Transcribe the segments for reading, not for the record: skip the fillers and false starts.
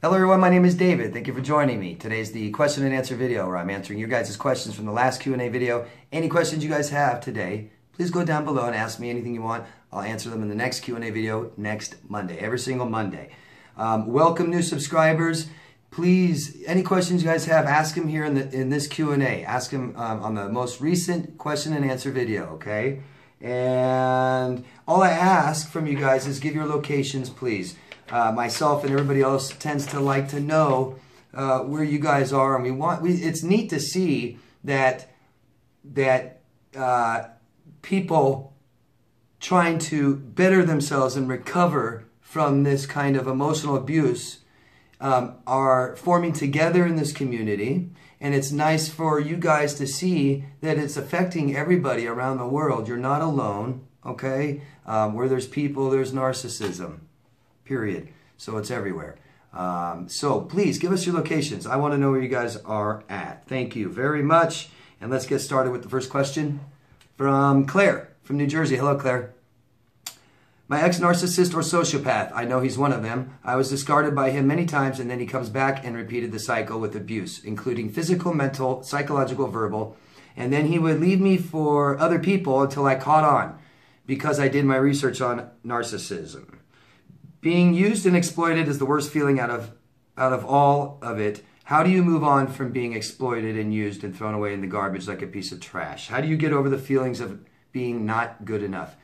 Hello everyone, my name is David. Thank you for joining me. Today's the question and answer video where I'm answering your guys' questions from the last Q&A video. Any questions you guys have today, please go down below and ask me anything you want. I'll answer them in the next Q&A video next Monday, every single Monday. Welcome new subscribers. Please, any questions you guys have, ask them here in this Q&A. Ask them on the most recent question and answer video, okay? And all I ask from you guys is give your locations, please. Myself and everybody else tends to like to know where you guys are, and it's neat to see that people trying to better themselves and recover from this kind of emotional abuse are forming together in this community. And it's nice for you guys to see that it's affecting everybody around the world. You're not alone, okay? Where there's people, there's narcissism. Period. So it's everywhere. So please give us your locations. I want to know where you guys are at. Thank you very much. And let's get started with the first question from Claire from New Jersey. Hello, Claire. My ex-narcissist or sociopath, I know he's one of them. I was discarded by him many times, and then he comes back and repeated the cycle with abuse, including physical, mental, psychological, verbal. And then he would leave me for other people until I caught on because I did my research on narcissism. Being used and exploited is the worst feeling out of all of it. How do you move on from being exploited and used and thrown away in the garbage like a piece of trash? How do you get over the feelings of being not good enough?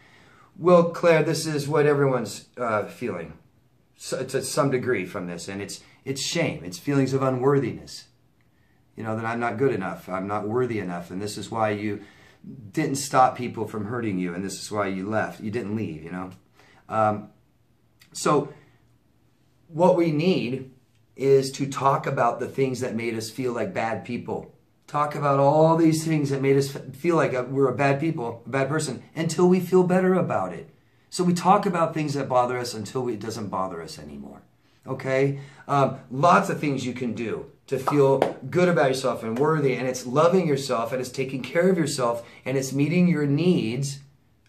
Well, Claire, this is what everyone's feeling to some degree from this, and it's shame. It's feelings of unworthiness. You know, that I'm not good enough. I'm not worthy enough, and this is why you didn't stop people from hurting you, and this is why you left. You didn't leave, you know. So what we need is to talk about the things that made us feel like bad people. Talk about all these things that made us feel like we're a bad person, until we feel better about it. So we talk about things that bother us until it doesn't bother us anymore. Okay? Lots of things you can do to feel good about yourself and worthy, and it's loving yourself, and it's taking care of yourself, and it's meeting your needs.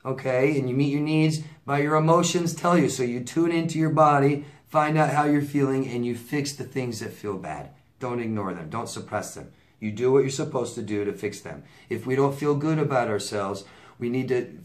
Okay, and you meet your needs by your emotions tell you. So you tune into your body, find out how you're feeling, and you fix the things that feel bad. Don't ignore them. Don't suppress them. You do what you're supposed to do to fix them. If we don't feel good about ourselves, we need to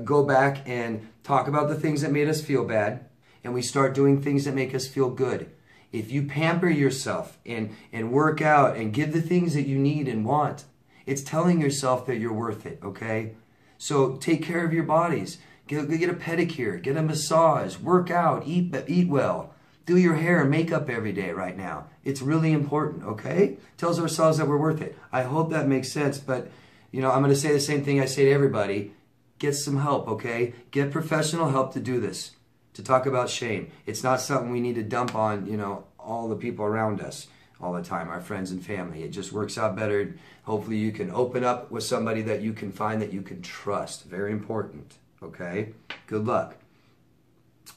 go back and talk about the things that made us feel bad, and we start doing things that make us feel good. If you pamper yourself and work out and give the things that you need and want, it's telling yourself that you're worth it, okay? So take care of your bodies. Get a pedicure, get a massage, work out, eat well. Do your hair and makeup every day right now. It's really important, okay? Tells ourselves that we're worth it. I hope that makes sense, but you know, I'm going to say the same thing I say to everybody. Get some help, okay? Get professional help to do this, to talk about shame. It's not something we need to dump on, you know, all the people around us all the time, our friends and family. It just works out better. Hopefully you can open up with somebody that you can find that you can trust. Very important, okay? Good luck.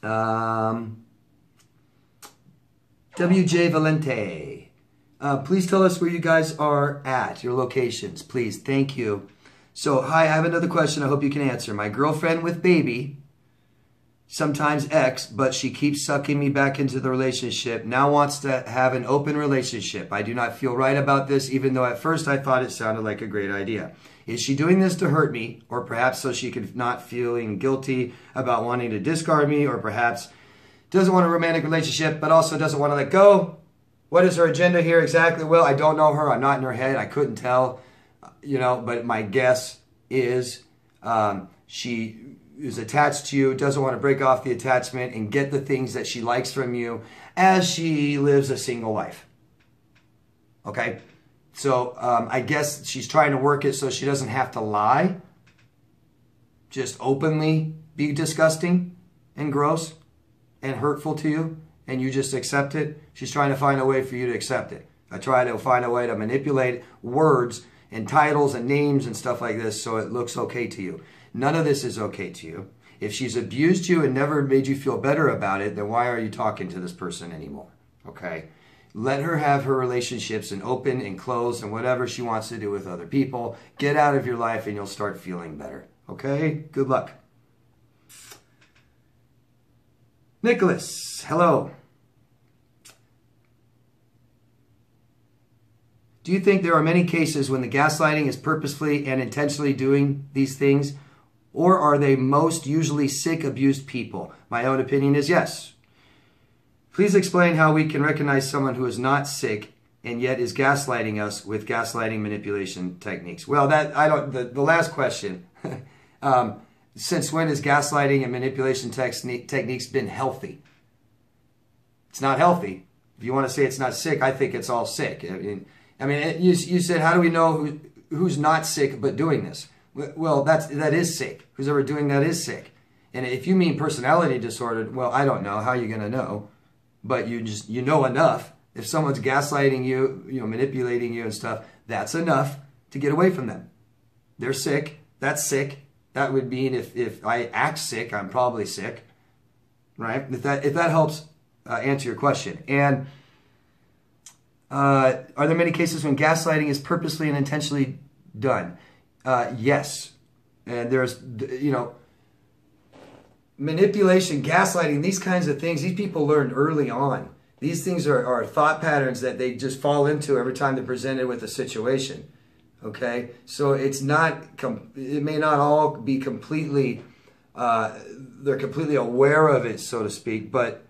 WJ Valente. Please tell us where you guys are at, your locations, please. Thank you. So, hi, I have another question I hope you can answer. My girlfriend with baby, sometimes ex, but she keeps sucking me back into the relationship, now wants to have an open relationship. I do not feel right about this, even though at first I thought it sounded like a great idea. Is she doing this to hurt me, or perhaps so she can not feeling guilty about wanting to discard me, or perhaps doesn't want a romantic relationship, but also doesn't want to let go? What is her agenda here exactly? Well, I don't know her. I'm not in her head. I couldn't tell, you know, but my guess is she is attached to you, doesn't want to break off the attachment and get the things that she likes from you as she lives a single life. Okay? So I guess she's trying to work it so she doesn't have to lie. Just openly be disgusting and gross and hurtful to you, and you just accept it. She's trying to find a way for you to accept it. I try to find a way to manipulate words and titles and names and stuff like this so it looks okay to you. None of this is okay to you. If she's abused you and never made you feel better about it, then why are you talking to this person anymore? Okay? Let her have her relationships and open and close and whatever she wants to do with other people. Get out of your life and you'll start feeling better. Okay? Good luck. Nicholas, hello. Do you think there are many cases when the gaslighting is purposefully and intentionally doing these things, or are they most usually sick, abused people? My own opinion is yes. Please explain how we can recognize someone who is not sick and yet is gaslighting us with gaslighting manipulation techniques. Well, the last question, since when has gaslighting and manipulation techniques been healthy? It's not healthy. If you want to say it's not sick, I think it's all sick. You said, how do we know who's not sick but doing this? Well, that is sick. Who's ever doing that is sick. And if you mean personality disorder, well, I don't know. How are you going to know? But you know enough. If someone's gaslighting you, manipulating you and stuff, that's enough to get away from them. They're sick. That's sick. That would mean if I act sick, I'm probably sick, right? If that helps answer your question. And are there many cases when gaslighting is purposely and intentionally done? Yes. And there's, manipulation, gaslighting, these kinds of things, these people learn early on. These things are thought patterns that they just fall into every time they're presented with a situation. Okay? So it may not all be completely, they're completely aware of it, so to speak, but,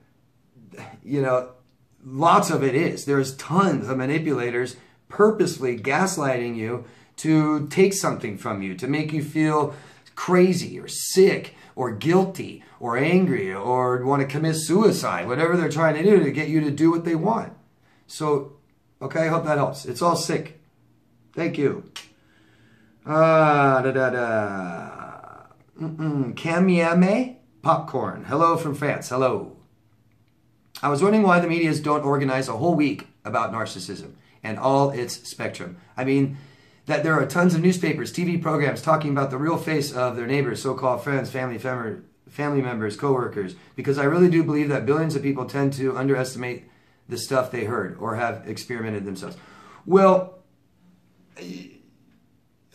lots of it is. There's tons of manipulators purposely gaslighting you to take something from you, to make you feel crazy or sick or guilty or angry or want to commit suicide, whatever they're trying to do to get you to do what they want. So, okay, I hope that helps. It's all sick. Thank you. Kamiame Popcorn. Hello from France. Hello. I was wondering why the medias don't organize a whole week about narcissism and all its spectrum. I mean, that there are tons of newspapers, TV programs talking about the real face of their neighbors, so-called friends, family members, co-workers, because I really do believe that billions of people tend to underestimate the stuff they heard or have experimented themselves. Well, a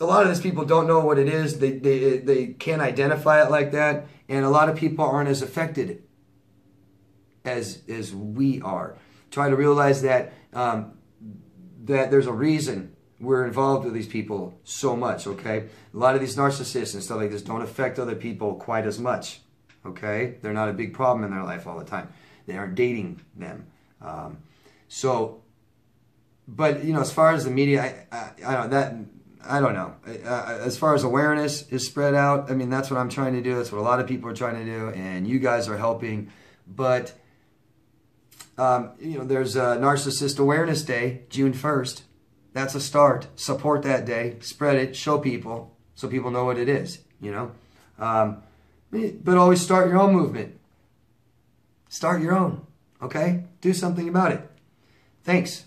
lot of these people don't know what it is. They can't identify it like that, and a lot of people aren't as affected as we are. Try to realize that that there's a reason we're involved with these people so much, okay? A lot of these narcissists and stuff like this don't affect other people quite as much, okay? They're not a big problem in their life all the time. They aren't dating them. But, as far as the media, I don't know. As far as awareness is spread out, I mean, that's what I'm trying to do. That's what a lot of people are trying to do, and you guys are helping. But, there's a Narcissist Awareness Day, June 1st. That's a start. Support that day. Spread it. Show people so people know what it is, But always start your own movement. Start your own, okay? Do something about it. Thanks.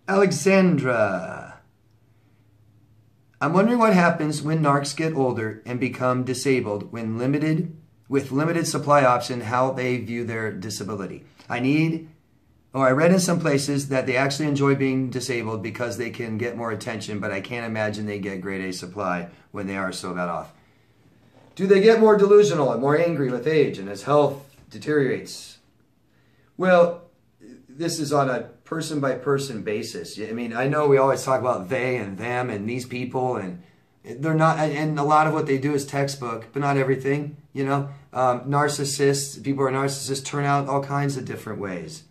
Alexandra. I'm wondering what happens when narcs get older and become disabled with limited supply option, how they view their disability. I read in some places that they actually enjoy being disabled because they can get more attention, but I can't imagine they get grade A supply when they are so bad off. Do they get more delusional and more angry with age and as health deteriorates? Well, this is on a person-by-person basis. I mean, I know we always talk about they and them and these people, and they're not, and a lot of what they do is textbook, but not everything, Narcissists, people who are narcissists turn out all kinds of different ways.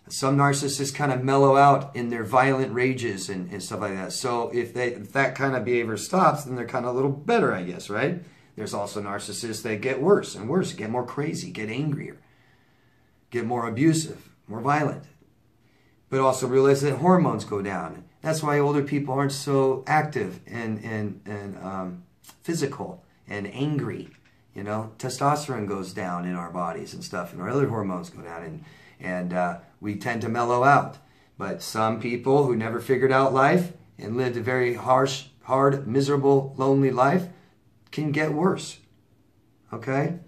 Some narcissists kind of mellow out in their violent rages and stuff like that. So if that kind of behavior stops, then they're kind of a little better, I guess, right? There's also narcissists that get worse and worse, get more crazy, get angrier, get more abusive, more violent. But also realize that hormones go down. That's why older people aren't so active and physical and angry. Testosterone goes down in our bodies and stuff, and our other hormones go down, and we tend to mellow out. But some people who never figured out life and lived a very harsh, hard, miserable, lonely life can get worse. Okay?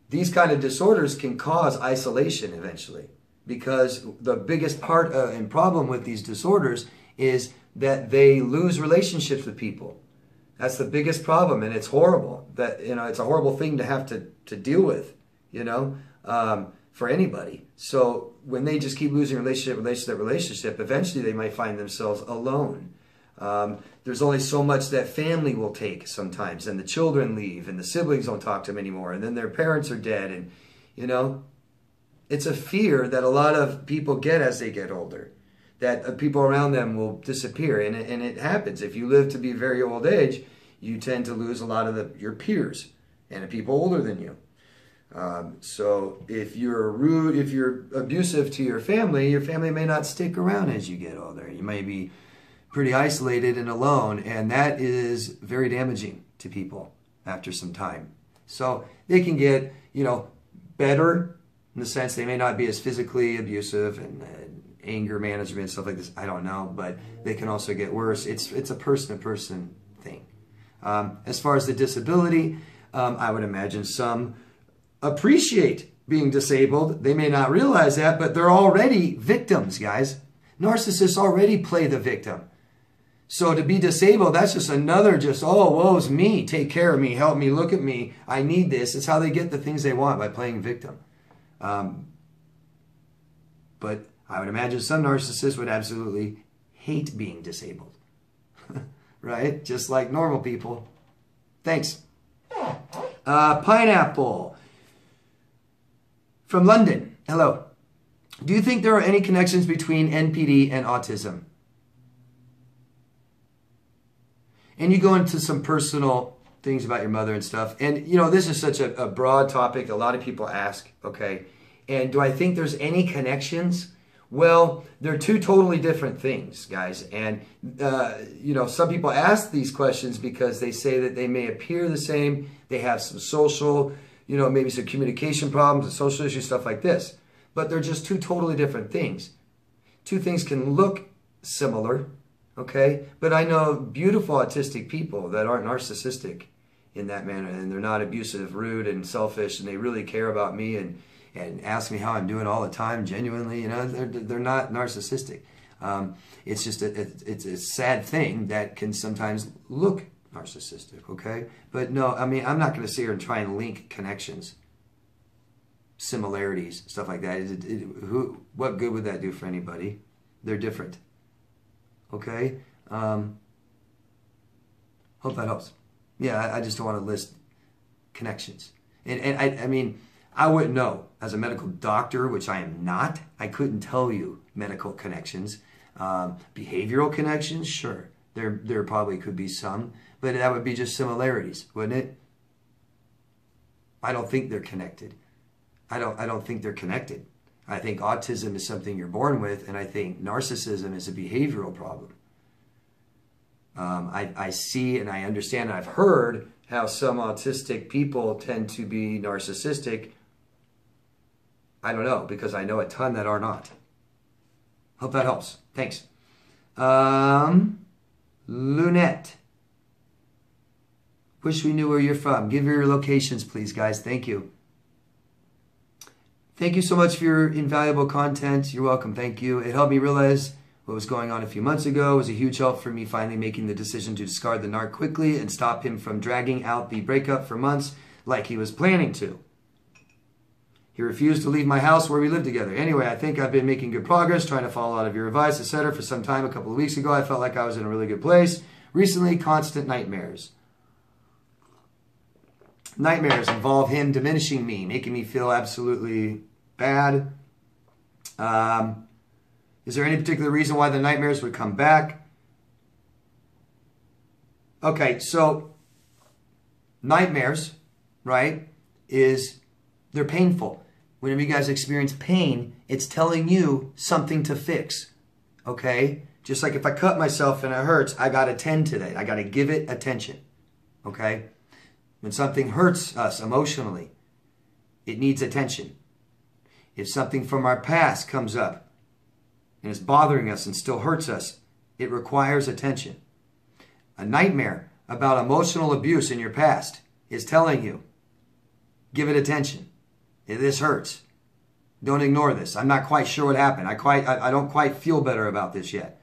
These kind of disorders can cause isolation eventually, because the biggest part and problem with these disorders is that they lose relationships with people. That's the biggest problem, and it's horrible. That it's a horrible thing to have to deal with. for anybody. So when they just keep losing relationship, eventually they might find themselves alone. There's only so much that family will take sometimes, and the children leave, and the siblings don't talk to them anymore, and then their parents are dead, and you know, it's a fear that a lot of people get as they get older, that people around them will disappear, and it happens. If you live to be very old age, you tend to lose a lot of your peers and the people older than you. So if you're rude, if you're abusive to your family may not stick around as you get older. You may be pretty isolated and alone, and that is very damaging to people after some time. So they can get, you know, better in the sense they may not be as physically abusive and anger management, stuff like this. I don't know, but they can also get worse. It's a person-to-person thing. As far as the disability, I would imagine some appreciate being disabled. They may not realize that, but they're already victims, guys. Narcissists already play the victim. So to be disabled, that's just another oh, woe's me, take care of me, help me, look at me, I need this. It's how they get the things they want, by playing victim. But I would imagine some narcissists would absolutely hate being disabled. Right? Just like normal people. Thanks. Pineapple. From London. Hello. Do you think there are any connections between NPD and autism? And you go into some personal things about your mother and stuff. And, you know, this is such a broad topic. A lot of people ask, okay, and do I think there's any connections? Well, they're two totally different things, guys. And, you know, some people ask these questions because they say that they may appear the same. They have some social, you know, maybe some communication problems, and social issues, stuff like this. But they're just two totally different things. Two things can look similar, okay? But I know beautiful autistic people that aren't narcissistic in that manner, and they're not abusive, rude, and selfish, and they really care about me and ask me how I'm doing all the time, genuinely. You know, they're not narcissistic. It's just it's a sad thing that can sometimes look narcissistic, okay? But no, I mean, I'm not going to sit here and try and link connections, similarities, stuff like that. What good would that do for anybody? They're different, okay? Hope that helps. Yeah, I just don't want to list connections. And I mean, I wouldn't know. As a medical doctor, which I am not, I couldn't tell you medical connections. Behavioral connections, sure. There probably could be some, but that would be just similarities, wouldn't it? I don't think they're connected. I don't think they're connected. I think autism is something you're born with, and I think narcissism is a behavioral problem. I see and I understand, and I've heard how some autistic people tend to be narcissistic. I don't know, because I know a ton that are not. Hope that helps. Thanks. Lunette. Wish we knew where you're from. Give your locations, please, guys. Thank you. Thank you so much for your invaluable content. You're welcome. Thank you. It helped me realize what was going on a few months ago. It was a huge help for me finally making the decision to discard the narc quickly and stop him from dragging out the breakup for months like he was planning to. He refused to leave my house where we lived together. Anyway, I think I've been making good progress, trying to follow a lot of your advice, etc. For some time, a couple of weeks ago, I felt like I was in a really good place. Recently, constant nightmares. Nightmares involve him diminishing me, making me feel absolutely bad. Is there any particular reason why the nightmares would come back? Okay, so nightmares, right, they're painful. Whenever you guys experience pain, it's telling you something to fix, okay? Just like if I cut myself and it hurts, I got to tend to that. I got to give it attention, okay? When something hurts us emotionally, it needs attention. If something from our past comes up and is bothering us and still hurts us, it requires attention. A nightmare about emotional abuse in your past is telling you, give it attention. This hurts. Don't ignore this. I'm not quite sure what happened. I don't quite feel better about this yet.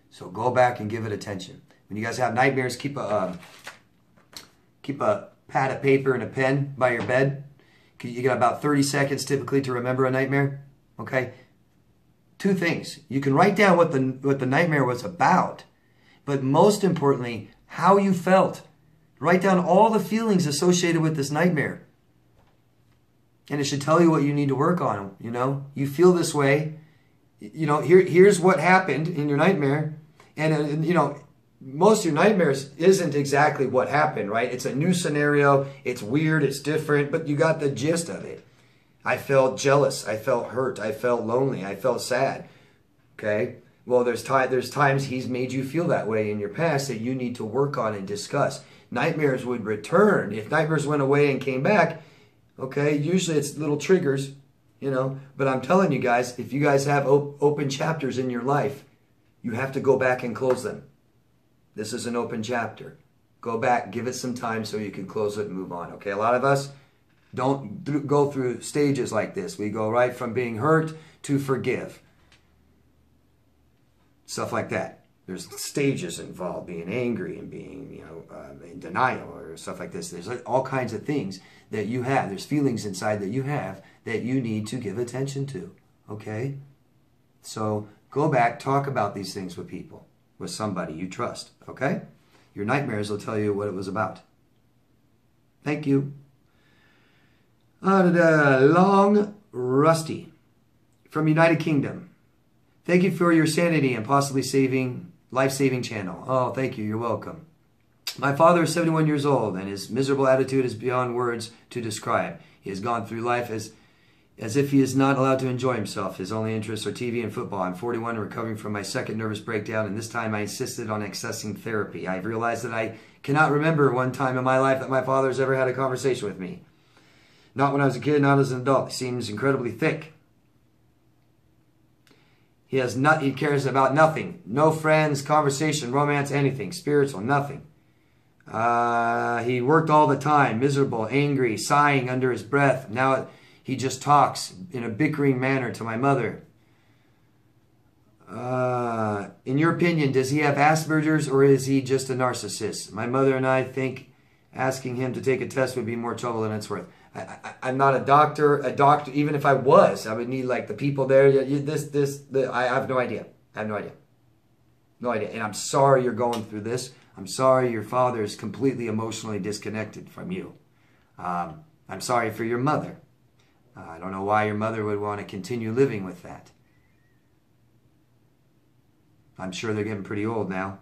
So go back and give it attention. When you guys have nightmares, keep a pad of paper and a pen by your bed. You got about 30 seconds typically to remember a nightmare. Okay? Two things. You can write down what the nightmare was about, but most importantly, how you felt. Write down all the feelings associated with this nightmare. And it should tell you what you need to work on. You know, you feel this way. You know, here's what happened in your nightmare. And you know, most of your nightmares isn't exactly what happened, right? It's a new scenario. It's weird. It's different, but you got the gist of it. I felt jealous. I felt hurt. I felt lonely. I felt sad. Okay? Well, there's times he's made you feel that way in your past that you need to work on and discuss. Nightmares would return. If nightmares went away and came back, okay, usually it's little triggers, you know. But I'm telling you guys, if you guys have open chapters in your life, you have to go back and close them. This is an open chapter. Go back, give it some time so you can close it and move on. Okay, a lot of us don't go through stages like this. We go right from being hurt to forgive. Stuff like that. There's stages involved, being angry and being, you know, in denial or stuff like this. There's all kinds of things that you have. There's feelings inside that you have that you need to give attention to. Okay? So go back, talk about these things with people, with somebody you trust. Okay? Your nightmares will tell you what it was about. Thank you. Long Rusty from United Kingdom. Thank you for your sanity and possibly life-saving channel. Oh, thank you. You're welcome. My father is 71 years old, and his miserable attitude is beyond words to describe. He has gone through life as if he is not allowed to enjoy himself. His only interests are TV and football. I'm 41 and recovering from my second nervous breakdown, and this time I insisted on accessing therapy. I've realized that I cannot remember one time in my life that my father has ever had a conversation with me. Not when I was a kid, not as an adult. He seems incredibly thick. He cares about nothing. No friends, conversation, romance, anything. Spiritual, nothing. He worked all the time, miserable, angry, sighing under his breath. Now he just talks in a bickering manner to my mother. In your opinion, does he have Asperger's or is he just a narcissist? My mother and I think asking him to take a test would be more trouble than it's worth. I'm not a doctor. Even if I was, I would need like the people there. I have no idea. I have no idea. No idea. And I'm sorry you're going through this. I'm sorry your father is completely emotionally disconnected from you. I'm sorry for your mother. I don't know why your mother would want to continue living with that. I'm sure they're getting pretty old now.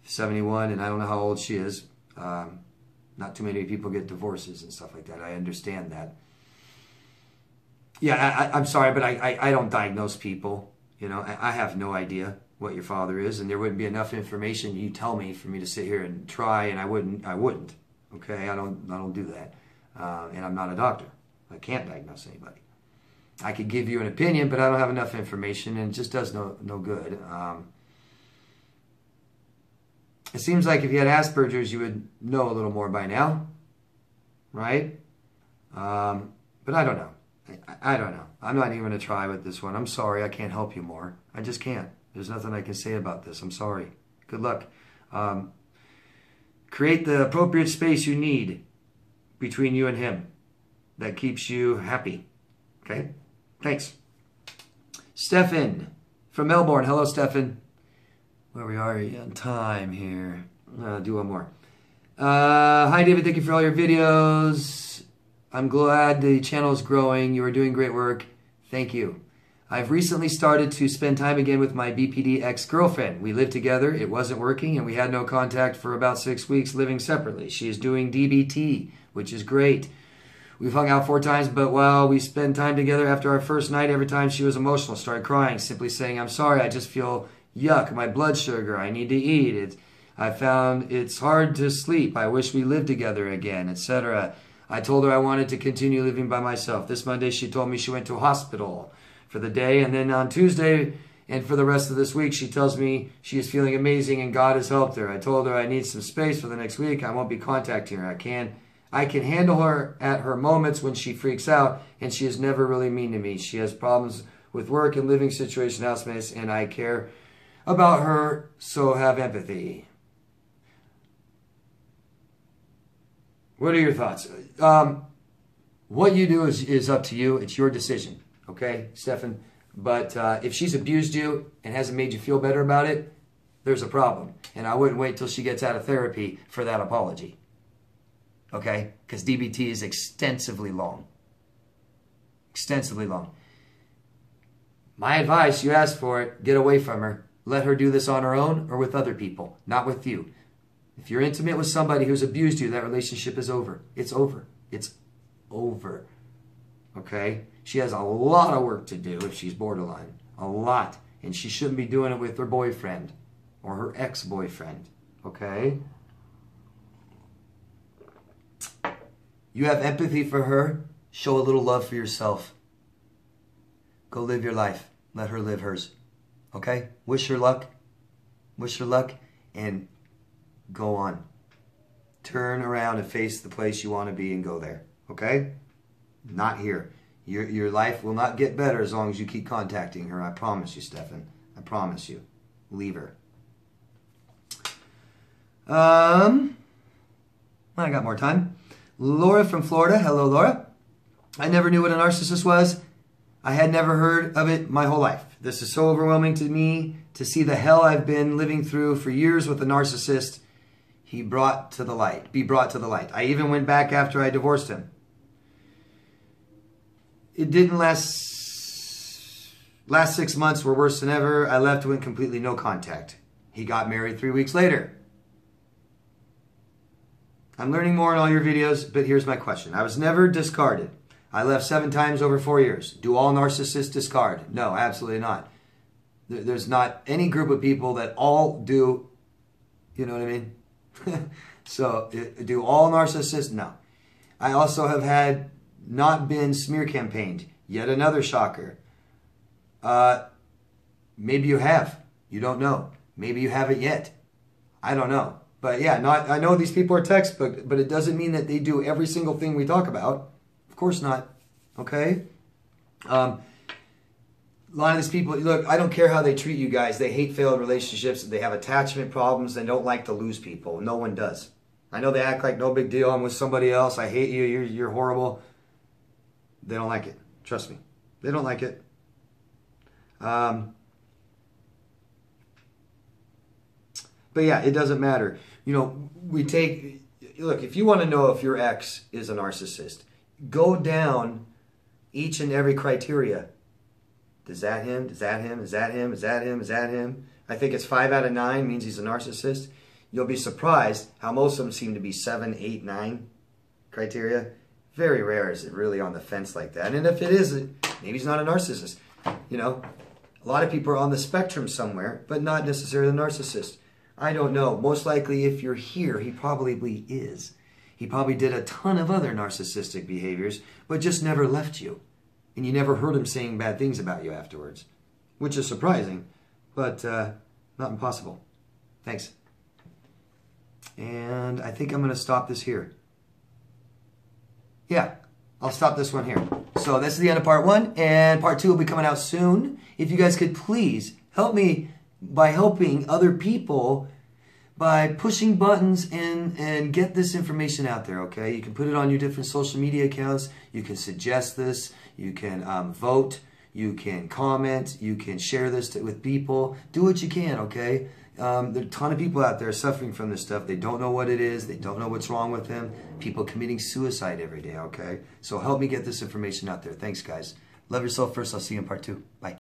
71, and I don't know how old she is. Not too many people get divorces and stuff like that. I understand that. Yeah, I'm sorry, but I don't diagnose people. You know, I have no idea what your father is, and there wouldn't be enough information you tell me for me to sit here and try, and I wouldn't. Okay, I don't do that, and I'm not a doctor. I can't diagnose anybody. I could give you an opinion, but I don't have enough information, and it just does no good. It seems like if you had Asperger's, you would know a little more by now, right? But I don't know. I don't know. I'm not even going to try with this one. I'm sorry. I can't help you more. I just can't. There's nothing I can say about this. I'm sorry. Good luck. Create the appropriate space you need between you and him that keeps you happy. Okay? Thanks. Stefan from Melbourne. Hello, Stefan. Where we are on time here. Do one more. Hi, David. Thank you for all your videos. I'm glad the channel is growing. You are doing great work. Thank you. I've recently started to spend time again with my BPD ex-girlfriend. We lived together. It wasn't working, and we had no contact for about 6 weeks living separately. She is doing DBT, which is great. We've hung out 4 times, but while we spent time together after our first night, every time she was emotional, started crying, simply saying, I'm sorry, I just feel yuck, my blood sugar, I need to eat. I found it's hard to sleep. I wish we lived together again, etc. I told her I wanted to continue living by myself. This Monday, she told me she went to a hospital for the day, and then on Tuesday and for the rest of this week, she tells me she is feeling amazing and God has helped her. I told her I need some space for the next week. I won't be contacting her. I can handle her at her moments when she freaks out, and she is never really mean to me. She has problems with work and living situation, housemates, and I care about her, so have empathy. What are your thoughts? What you do is up to you. It's your decision. Okay, Stefan? But if she's abused you and hasn't made you feel better about it, there's a problem. And I wouldn't wait till she gets out of therapy for that apology. Okay? Because DBT is extensively long. Extensively long. My advice, you asked for it, get away from her. Let her do this on her own or with other people, not with you. If you're intimate with somebody who's abused you, that relationship is over. It's over. It's over. Okay? She has a lot of work to do if she's borderline. A lot. And she shouldn't be doing it with her boyfriend or her ex-boyfriend. Okay? You have empathy for her. Show a little love for yourself. Go live your life. Let her live hers. Okay? Wish her luck. Wish her luck. And go on. Turn around and face the place you want to be and go there. Okay? Not here. Your life will not get better as long as you keep contacting her. I promise you, Stefan. I promise you. Leave her. I got more time. Laura from Florida. Hello, Laura. I never knew what a narcissist was. I had never heard of it my whole life. This is so overwhelming to me to see the hell I've been living through for years with a narcissist. Be brought to the light. I even went back after I divorced him. It didn't last 6 months were worse than ever. I left with completely no contact. He got married 3 weeks later. I'm learning more in all your videos, but here's my question. I was never discarded. I left 7 times over 4 years. Do all narcissists discard? No, absolutely not. There's not any group of people that all do, you know what I mean? So, do all narcissists? No. I also have had not been smear campaigned. Yet another shocker. Maybe you have. You don't know. Maybe you haven't yet. I don't know. But yeah, I know these people are textbook, but it doesn't mean that they do every single thing we talk about. Of course not. Okay? A lot of these people, look, I don't care how they treat you guys. They hate failed relationships. They have attachment problems. They don't like to lose people. No one does. I know they act like no big deal. I'm with somebody else. I hate you. You're horrible. They don't like it. Trust me. They don't like it. But yeah, it doesn't matter. You know, look, if you want to know if your ex is a narcissist, go down each and every criteria. Is that him? Is that him? Is that him? Is that him? Is that him? I think it's 5 out of 9 means he's a narcissist. You'll be surprised how most of them seem to be 7, 8, 9 criteria. Very rare is it really on the fence like that. And if it is, maybe he's not a narcissist. You know, a lot of people are on the spectrum somewhere, but not necessarily a narcissist. I don't know. Most likely if you're here, he probably is. He probably did a ton of other narcissistic behaviors, but just never left you. And you never heard him saying bad things about you afterwards. Which is surprising, but not impossible. Thanks. And I think I'm going to stop this here. Yeah, I'll stop this one here. So this is the end of part 1, and part 2 will be coming out soon. If you guys could please help me by helping other people by pushing buttons and get this information out there, okay? You can put it on your different social media accounts. You can suggest this. You can vote. You can comment. You can share this with people. Do what you can, okay? There are a ton of people out there suffering from this stuff. They don't know what it is. They don't know what's wrong with them. People committing suicide every day, okay? So help me get this information out there. Thanks, guys. Love yourself first. I'll see you in part 2. Bye.